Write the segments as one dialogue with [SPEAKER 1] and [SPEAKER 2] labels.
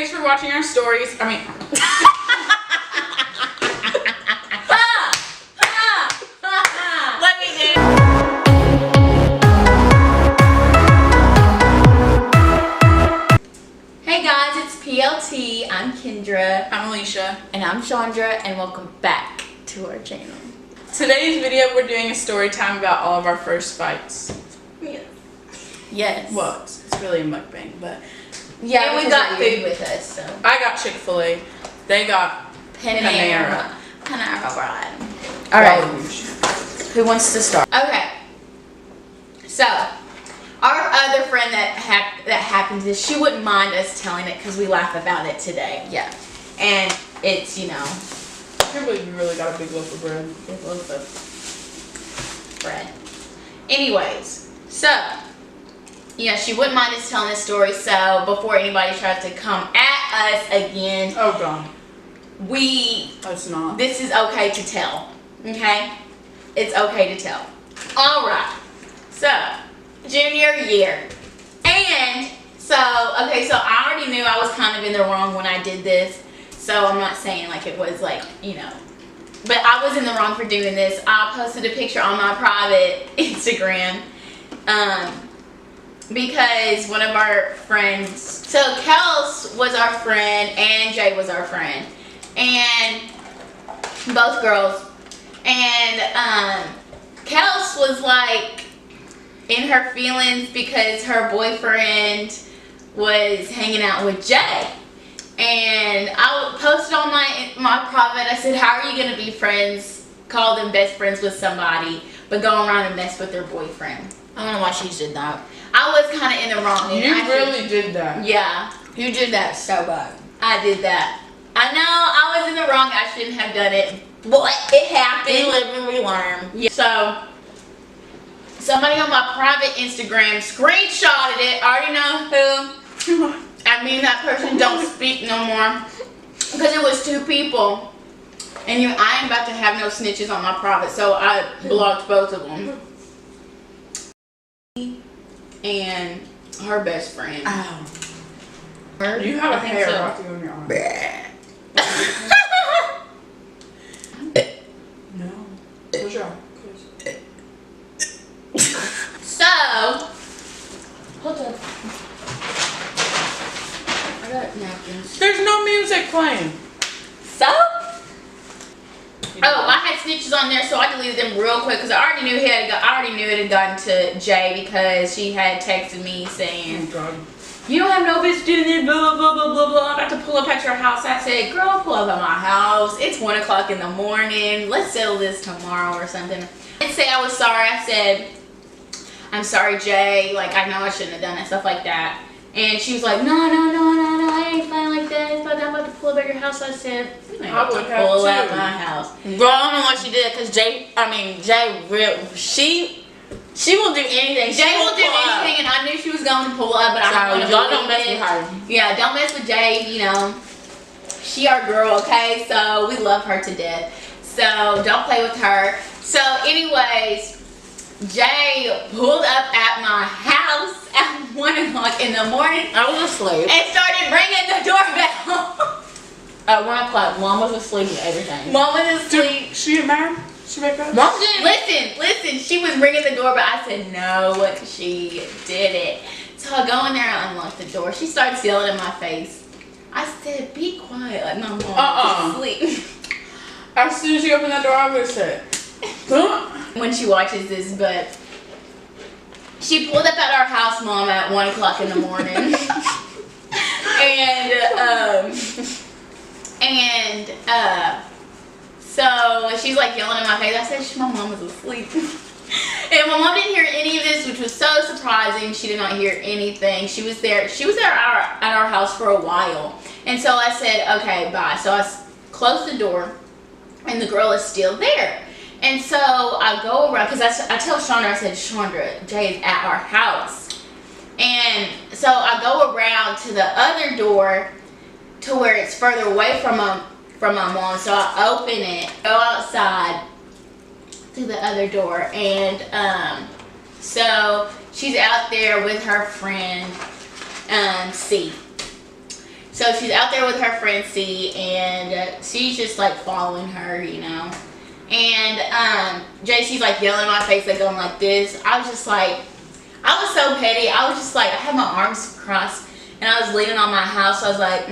[SPEAKER 1] thanks for watching our stories. I mean.
[SPEAKER 2] Let me do. Hey guys, it's PLT. I'm Kendra.
[SPEAKER 1] I'm Alicia.
[SPEAKER 2] And I'm Chandra, and welcome back to our channel.
[SPEAKER 1] Today's video, we're doing a story time about all of our first fights.
[SPEAKER 2] Yes.
[SPEAKER 1] Well, it's really a mukbang, but
[SPEAKER 2] Yeah,
[SPEAKER 1] and
[SPEAKER 2] we got food with us, so.
[SPEAKER 1] I got Chick-fil-A. They got Panera.
[SPEAKER 2] Panera bread. Alright. Who wants to start? Okay. So, our other friend that happens is, she wouldn't mind us telling it because we laugh about it today. Yeah. And it's, you know.
[SPEAKER 1] I can't believe you really got a big loaf of bread.
[SPEAKER 2] Big loaf of bread. Anyways, so, yeah, she wouldn't mind us telling this story, so before anybody tries to come at us again.
[SPEAKER 1] Oh, God.
[SPEAKER 2] It's
[SPEAKER 1] not.
[SPEAKER 2] This is okay to tell. Okay? It's okay to tell. Alright. So, junior year. And, so I already knew I was kind of in the wrong when I did this. So, I'm not saying like it was like, you know. But I was in the wrong for doing this. I posted a picture on my private Instagram. Because one of our friends, so Kels was our friend and Jay was our friend. And both girls. And Kels was like in her feelings because her boyfriend was hanging out with Jay. And I posted on my private, I said, how are you going to be friends, call them best friends with somebody, but go around and mess with their boyfriend? I don't know why she did that. I was kind of in the wrong.
[SPEAKER 1] You really did that.
[SPEAKER 2] Yeah. You did that so bad. I did that. I know I was in the wrong. I shouldn't have done it. But it happened. We live and we learn. Yeah. So, somebody on my private Instagram screenshotted it. I already know who. I mean, that person don't speak no more. Because it was two people. And I ain't about to have no snitches on my private. So, I blocked both of them. And her best friend.
[SPEAKER 1] Oh. You have a hair rocking on your arm. No. Close your eye.
[SPEAKER 2] So, hold on. I got napkins.
[SPEAKER 1] There's no music playing.
[SPEAKER 2] So? Oh, I had snitches on there, so I deleted them real quick because I already knew it had gotten to Jay because she had texted me saying,
[SPEAKER 1] oh,
[SPEAKER 2] you don't have no bitch doing this, blah, blah, blah, blah, blah, blah. I'm about to pull up at your house. I said, girl, pull up at my house. It's 1 o'clock in the morning. Let's settle this tomorrow or something. I didn't say I was sorry. I said, I'm sorry, Jay. Like, I know I shouldn't have done it, stuff like that. And she was like, no, I ain't fine like that. But I'm about to pull up at your house. I said,
[SPEAKER 1] I would have
[SPEAKER 2] pull
[SPEAKER 1] too.
[SPEAKER 2] up at my house. Girl, I don't know what she did because Jay will do anything. Jay will do anything, and I knew she was going to pull up, but I don't
[SPEAKER 1] y'all don't mess with her.
[SPEAKER 2] Yeah, don't mess with Jay. You know, she our girl, okay? So we love her to death. So don't play with her. So, anyways, Jay pulled up at my house at 1 o'clock in the morning. I was asleep. And started ringing the doorbell. At 1 o'clock, Mom was asleep and everything. Mom was asleep.
[SPEAKER 1] She mad? She wake up?
[SPEAKER 2] Mom didn't. Listen. She was ringing the doorbell. I said, no, she did it. So I go in there and unlock the door. She starts yelling in my face. I said, be quiet. Like, my mom was asleep.
[SPEAKER 1] As soon as you open that door, I would have said, huh?
[SPEAKER 2] When she watches this, but she pulled up at our house, Mom, at 1 o'clock in the morning. So she's like yelling in my face. I said, my mom was asleep. And my mom didn't hear any of this, which was so surprising. She did not hear anything. She was there at our house for a while. And so I said, okay, bye. So I closed the door, and the girl is still there. And so I go around, because I tell Chandra, I said, Chandra, Jay is at our house. And so I go around to the other door to where it's further away from my mom. So I open it, go outside to the other door, and so she's out there with her friend C. So she's out there with her friend C, and she's just like following her, you know. And JC's like yelling in my face, like going like this. I was just like, I was so petty. I was just like, I had my arms crossed, and I was leaning on my house. So I was like,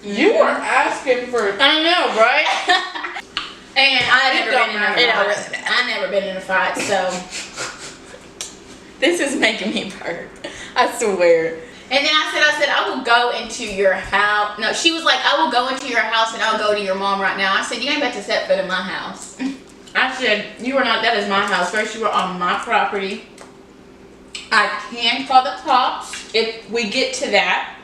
[SPEAKER 1] You were asking for.
[SPEAKER 2] I know, right? And I never been in a fight, so
[SPEAKER 1] This is making me hurt. I swear.
[SPEAKER 2] and then I said, I will go into your house. No, she was like, I will go into your house and I'll go to your mom right now. I said, you ain't about to set foot in my house. I said, you are not, that is my house. First, you were on my property. I can call the cops if we get to that.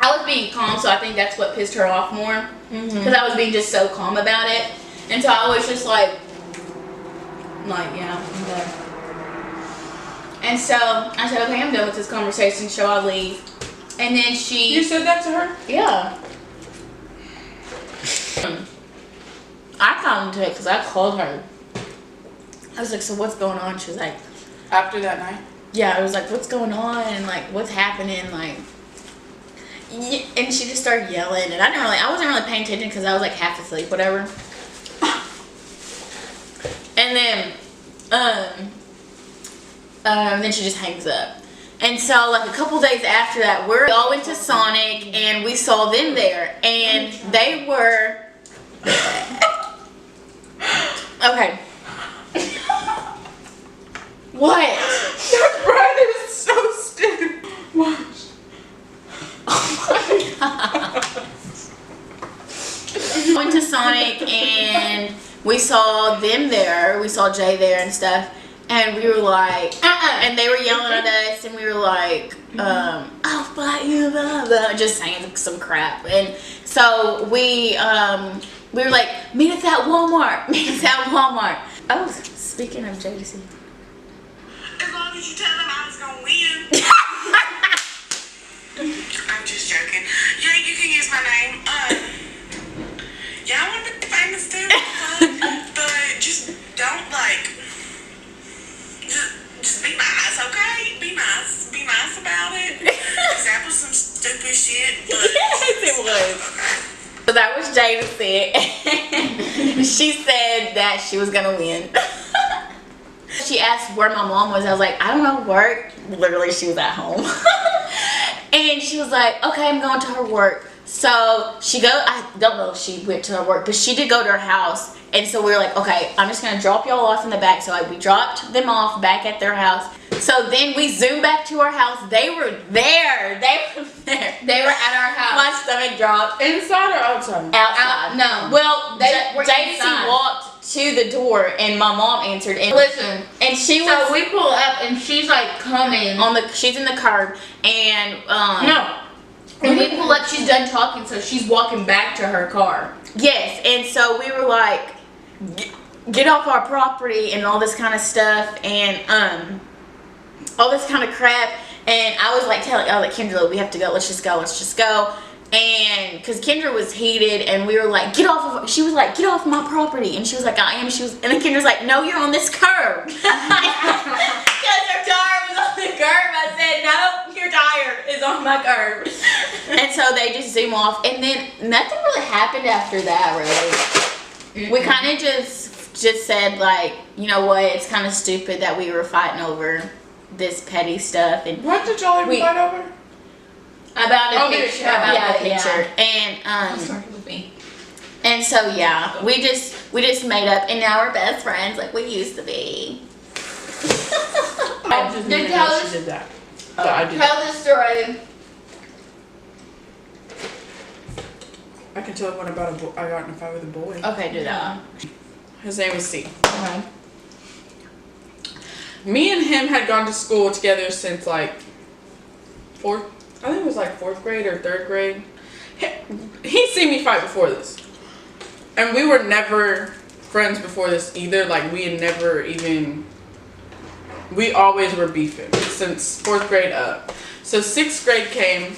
[SPEAKER 2] I was being calm, so I think that's what pissed her off more. Because I was being just so calm about it. And so I was just like, yeah, okay. And so I said, okay, I'm done with this conversation, so I'll leave. And then she...
[SPEAKER 1] You said that to her?
[SPEAKER 2] Yeah. I called her because I called her. I was like, so what's going on? She was like...
[SPEAKER 1] After that night?
[SPEAKER 2] Yeah, I was like, what's going on? And like, what's happening? Like... And she just started yelling, and I wasn't really paying attention because I was like half asleep, whatever. And then she just hangs up. And so like a couple days after that, we all went to Sonic, and we saw them there, and they were okay. What?
[SPEAKER 1] That bread is so stupid. Watch.
[SPEAKER 2] Went to Sonic, and we saw them there. We saw Jay there and stuff. And we were like, and they were yelling at us, and we were like, I'll fight you, blah, blah, just saying some crap. And so we were like, meet us at Walmart. Meet us at Walmart. Oh, speaking of JC.
[SPEAKER 3] As long as you tell them I was gonna win. I'm just joking. Yeah, you can use my name. Yeah, I want to be famous too, but just don't like. Just be nice, okay? Be nice about it. That was some stupid shit. But
[SPEAKER 2] Yes, it was. So that was Jada said. She said that she was gonna win. She asked where my mom was. I was like, I don't know, work. Literally, she was at home. And she was like, okay, I'm going to her work. So I don't know if she went to her work, but she did go to her house. And so we were like, okay, I'm just going to drop y'all off in the back. So we dropped them off back at their house. So then we zoomed back to our house. They were there. They were at our house. My stomach dropped.
[SPEAKER 1] Inside or outside?
[SPEAKER 2] Outside.
[SPEAKER 4] No.
[SPEAKER 2] Well,
[SPEAKER 4] They were
[SPEAKER 2] JC
[SPEAKER 4] inside.
[SPEAKER 2] walked to the door, and my mom answered. And
[SPEAKER 4] Listen,
[SPEAKER 2] and she was
[SPEAKER 4] so we pull up and she's like coming.
[SPEAKER 2] she's in the curb, and
[SPEAKER 4] No. When we pull up, she's done talking, so she's walking back to her car.
[SPEAKER 2] yes, and so we were like, get off our property and all this kind of stuff, and all this kind of crap. And I was like Kendra, we have to go. Let's just go. And because Kendra was heated, and we were like, she was like, get off my property. And she was like, I am. And then Kendra's like, no, you're on this curb. Because her tire was on the curb. I said, no, your tire is on my curb. And so they just zoom off. And then nothing really happened after that, really. We kind of just said, like, you know what, it's kind of stupid that we were fighting over this petty stuff. And
[SPEAKER 1] What did y'all even fight over?
[SPEAKER 2] about the picture.
[SPEAKER 1] yeah.
[SPEAKER 2] About the
[SPEAKER 4] Yeah.
[SPEAKER 2] picture. And
[SPEAKER 4] Started with me.
[SPEAKER 2] and so yeah, we just made up, and now we're best friends like we used to be.
[SPEAKER 1] I just didn't know she did that. But I did.
[SPEAKER 4] Tell this story.
[SPEAKER 1] I can tell when I got in a fight with a boy.
[SPEAKER 2] Okay, do that.
[SPEAKER 1] His name was C. Me and him had gone to school together since like I think it was like 4th grade or 3rd grade. He'd seen me fight before this. And we were never friends before this either. Like we had never even, we always were beefing since 4th grade up. So 6th grade came,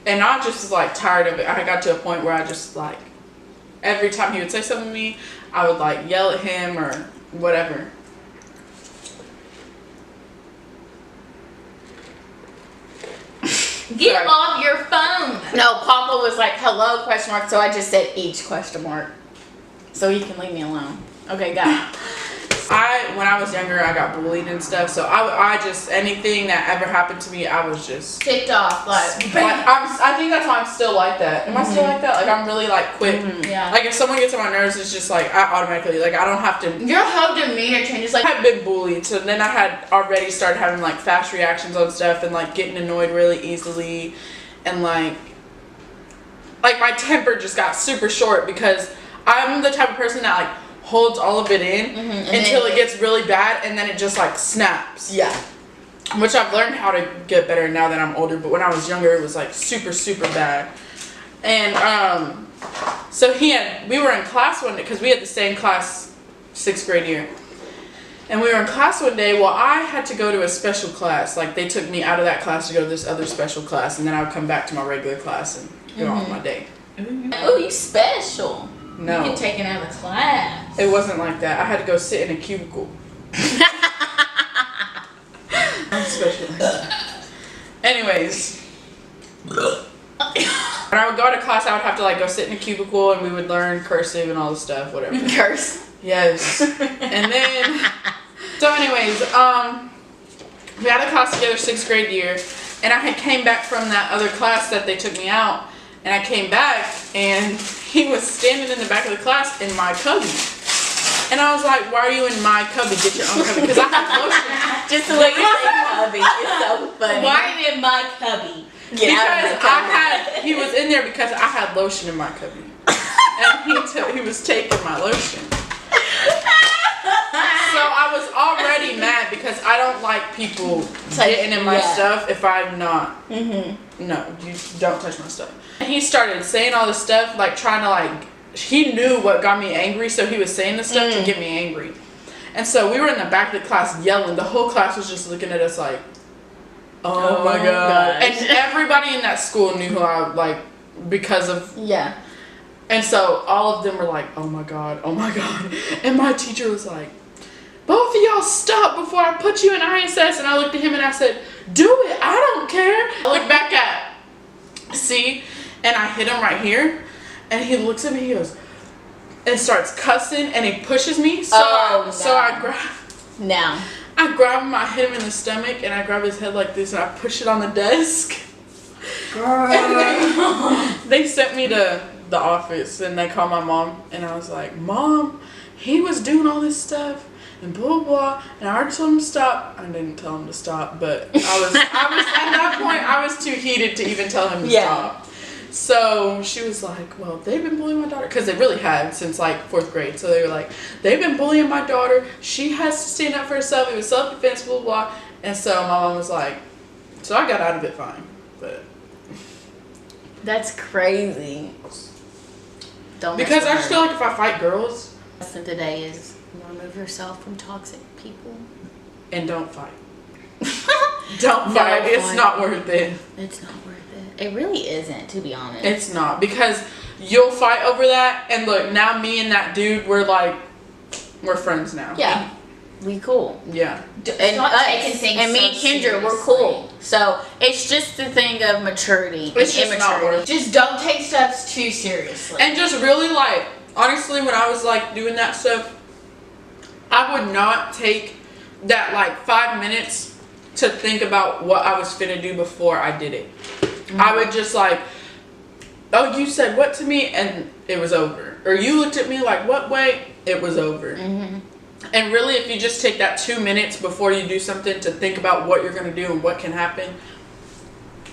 [SPEAKER 1] and I just was like tired of it. I got to a point where I just like, every time he would say something to me, I would like yell at him or whatever.
[SPEAKER 2] Get
[SPEAKER 1] Sorry.
[SPEAKER 2] off your phone.
[SPEAKER 4] No, Papa was like, hello, question mark. So I just said each question mark. So he can leave me alone. Okay, go.
[SPEAKER 1] When I was younger, I got bullied and stuff. So I just, anything that ever happened to me, I was just
[SPEAKER 2] Ticked off, like
[SPEAKER 1] I think that's why I'm still like that. Am I still like that? Like, I'm really like quick.
[SPEAKER 2] yeah.
[SPEAKER 1] Like, if someone gets on my nerves, it's just like I automatically, like, I don't have to.
[SPEAKER 2] Your whole demeanor changes.
[SPEAKER 1] I
[SPEAKER 2] Like,
[SPEAKER 1] had been bullied, so then I had already started having like fast reactions on stuff and like getting annoyed really easily, and like my temper just got super short because I'm the type of person that like holds all of it in until it gets really bad, and then it just like snaps.
[SPEAKER 4] Yeah.
[SPEAKER 1] Which I've learned how to get better now that I'm older, but when I was younger, it was like super, super bad. And so we were in class one day, because we had the same class 6th grade year. And we were in class one day. Well, I had to go to a special class. Like, they took me out of that class to go to this other special class, and then I would come back to my regular class and go on with my day.
[SPEAKER 2] oh, you special.
[SPEAKER 1] No,
[SPEAKER 2] You get taken out of class.
[SPEAKER 1] it wasn't like that. I had to go sit in a cubicle. I'm special like that. Anyways, when I would go to class, I would have to like go sit in a cubicle, and we would learn cursive and all this stuff, whatever.
[SPEAKER 4] Curse.
[SPEAKER 1] Yes. And then, so anyways, we had a class together 6th grade year, and I had came back from that other class that they took me out, and I came back, and he was standing in the back of the class in my cubby. And I was like, why are you in my cubby? Get your own cubby. Because I had lotion.
[SPEAKER 4] Just the way you say hubby is so funny.
[SPEAKER 2] Why are you in my cubby?
[SPEAKER 4] Get out of
[SPEAKER 1] Because
[SPEAKER 4] the
[SPEAKER 1] he was in there because I had lotion in my cubby. And he was taking my lotion. So I was already mad because I don't like people getting in my stuff if I'm not. No, you don't touch my stuff. And he started saying all this stuff, like trying to like, he knew what got me angry, so he was saying this stuff to get me angry. And so we were in the back of the class yelling. The whole class was just looking at us like, oh my God.
[SPEAKER 4] gosh.
[SPEAKER 1] And everybody in that school knew who I like because of.
[SPEAKER 4] Yeah.
[SPEAKER 1] And so all of them were like, oh my God, oh my God. And my teacher was like, both of y'all stop before I put you in ISS. And I looked at him and I said, do it, I don't care. I look back at C, and I hit him right here. And he looks at me, he goes, and starts cussing, and he pushes me. So I grab him, I hit him in the stomach, and I grab his head like this, and I push it on the desk.
[SPEAKER 2] Girl.
[SPEAKER 1] And they sent me to the office, and they called my mom, and I was like, Mom, he was doing all this stuff, and blah, blah, and I already told him to stop. I didn't tell him to stop, but I was at that point, I was too heated to even tell him to stop. So she was like, well, they've been bullying my daughter, because they really had since like 4th grade. So they were like, they've been bullying my daughter. She has to stand up for herself. It was self-defense, blah, blah. And so my mom was like, so I got out of it fine. But
[SPEAKER 4] That's crazy. Don't
[SPEAKER 1] because I just feel like if I fight girls.
[SPEAKER 4] Lesson today is remove yourself from toxic people.
[SPEAKER 1] And don't fight. Don't fight. It's not worth it.
[SPEAKER 4] It's not worth it. It really isn't, to be honest.
[SPEAKER 1] It's not, because you'll fight over that, and look, now me and that dude, we're friends now.
[SPEAKER 4] Yeah. We cool.
[SPEAKER 1] Yeah.
[SPEAKER 4] And
[SPEAKER 2] Stop
[SPEAKER 4] us,
[SPEAKER 2] taking things
[SPEAKER 4] and me and
[SPEAKER 2] so
[SPEAKER 4] Kendra, we're cool. So it's just a thing of maturity
[SPEAKER 1] It's
[SPEAKER 4] and
[SPEAKER 1] just not
[SPEAKER 4] immaturity.
[SPEAKER 1] worth it.
[SPEAKER 2] Just don't take steps too seriously.
[SPEAKER 1] And just really like, honestly, when I was like doing that stuff, I would not take that like 5 minutes to think about what I was finna do before I did it. I would just like, oh, you said what to me, and it was over. Or you looked at me like, what way? It was over. And really, if you just take that 2 minutes before you do something to think about what you're gonna do and what can happen,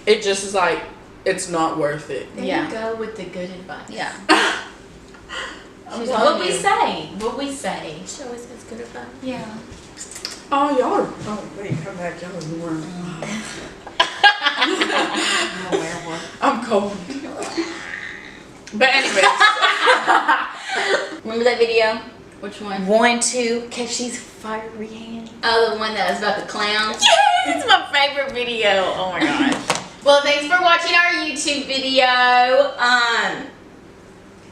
[SPEAKER 1] it just is like, it's not worth it.
[SPEAKER 2] There you go with the good advice.
[SPEAKER 4] Yeah.
[SPEAKER 2] She's like, what we say. What we say.
[SPEAKER 4] She always says good advice.
[SPEAKER 2] Yeah.
[SPEAKER 1] Oh, y'all are, oh, wait, come back. Y'all are warm. I'm cold. But anyways.
[SPEAKER 4] Remember that video?
[SPEAKER 2] Which one?
[SPEAKER 4] 1, 2, Keshi's fiery hand.
[SPEAKER 2] Oh, the one that was about the clowns?
[SPEAKER 4] Yes! It's my favorite video. Oh my gosh.
[SPEAKER 2] Well, thanks for watching our YouTube video.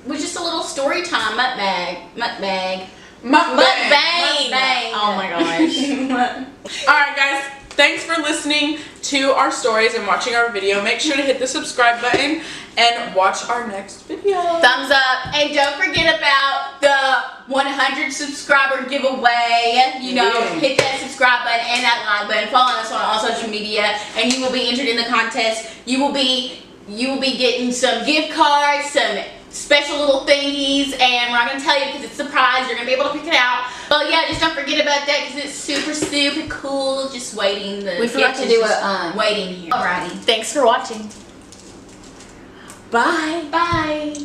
[SPEAKER 2] With just a little story time, mukbang.
[SPEAKER 1] Mukbang.
[SPEAKER 2] Mukbang.
[SPEAKER 4] Oh my gosh.
[SPEAKER 1] Alright, guys. Thanks for listening to our stories and watching our video. Make sure to hit the subscribe button and watch our next video.
[SPEAKER 2] Thumbs up. And don't forget about the 100 subscriber giveaway. You know, hit that subscribe button and that like button. Follow us on all social media and you will be entered in the contest. You will be getting some gift cards, some special little thingies, and we're not going to tell you because it's a surprise. You're going to be able to pick it out. But yeah, just don't forget about that because it's super, super cool. Just waiting.
[SPEAKER 4] We forgot to do a
[SPEAKER 2] waiting here.
[SPEAKER 4] Alrighty. Thanks for watching. Bye.
[SPEAKER 2] Bye.